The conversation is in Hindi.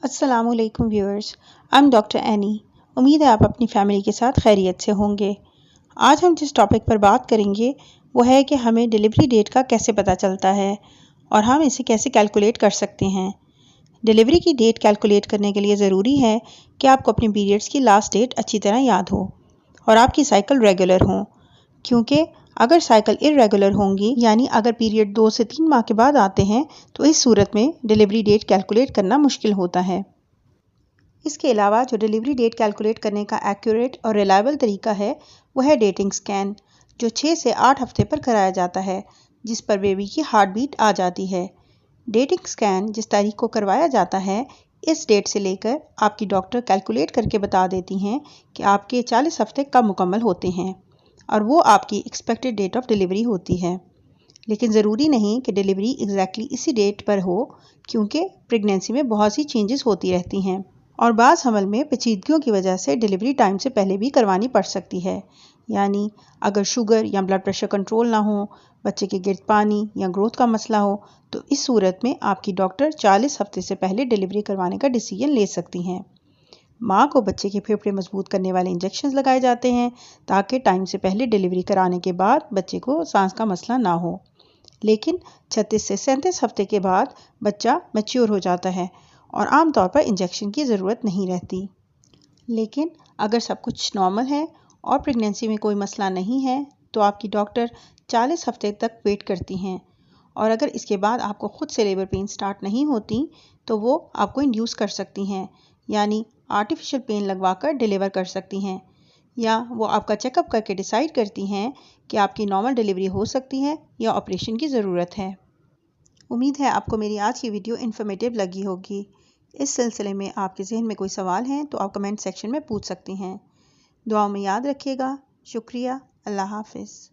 अस्सलामुअलैकुम viewers, I am doctor any. उम्मीद है आप अपनी फैमिली के साथ खैरियत से होंगे। आज हम जिस टॉपिक पर बात करेंगे वो है कि हमें डिलीवरी डेट का कैसे पता चलता है और हम इसे कैसे कैलकुलेट कर सकते हैं। डिलीवरी की डेट कैलकुलेट करने के लिए ज़रूरी है कि आपको अपने पीरियड्स की लास्ट डेट अच्छी तरह याद हो और आपकी साइकिल रेगुलर हो, क्योंकि अगर साइकिल इरेगुलर होंगी यानी अगर पीरियड 2 से 3 माह के बाद आते हैं तो इस सूरत में डिलीवरी डेट कैलकुलेट करना मुश्किल होता है। इसके अलावा जो डिलीवरी डेट कैलकुलेट करने का एक्यूरेट और रिलायबल तरीका है वो है डेटिंग स्कैन, जो 6 से 8 हफ्ते पर कराया जाता है, जिस पर बेबी की हार्ट बीट आ जाती है। डेटिंग स्कैन जिस तारीख को करवाया जाता है, इस डेट से लेकर आपकी डॉक्टर कैलकुलेट करके बता देती हैं कि आपके 40 हफ्ते कब मुकम्मल होते हैं और वो आपकी एक्सपेक्टेड डेट ऑफ डिलीवरी होती है। लेकिन ज़रूरी नहीं कि डिलीवरी एग्जैक्टली इसी डेट पर हो, क्योंकि प्रेगनेंसी में बहुत सी चेंजेस होती रहती हैं और बाज़ हमल में पेचीदगियों की वजह से डिलीवरी टाइम से पहले भी करवानी पड़ सकती है। यानी अगर शुगर या ब्लड प्रेशर कंट्रोल ना हो, बच्चे के गिर्द पानी या ग्रोथ का मसला हो, तो इस सूरत में आपकी डॉक्टर 40 हफ्ते से पहले डिलीवरी करवाने का डिसीजन ले सकती हैं। माँ को बच्चे के फेफड़े मजबूत करने वाले इंजेक्शन लगाए जाते हैं ताकि टाइम से पहले डिलीवरी कराने के बाद बच्चे को सांस का मसला ना हो। लेकिन 36 से 37 हफ्ते के बाद बच्चा मैच्योर हो जाता है और आमतौर पर इंजेक्शन की ज़रूरत नहीं रहती। लेकिन अगर सब कुछ नॉर्मल है और प्रेगनेंसी में कोई मसला नहीं है तो आपकी डॉक्टर 40 हफ्ते तक वेट करती हैं और अगर इसके बाद आपको खुद से लेबर पेन स्टार्ट नहीं होती तो वो आपको इंड्यूस कर सकती हैं, यानी आर्टिफिशियल पेन लगवाकर डिलीवर कर सकती हैं, या वो आपका चेकअप करके डिसाइड करती हैं कि आपकी नॉर्मल डिलीवरी हो सकती है या ऑपरेशन की ज़रूरत है। उम्मीद है आपको मेरी आज की वीडियो इन्फॉर्मेटिव लगी होगी। इस सिलसिले में आपके जहन में कोई सवाल हैं तो आप कमेंट सेक्शन में पूछ सकती हैं। दुआओं में याद रखिएगा। शुक्रिया। अल्लाह हाफ़िज़।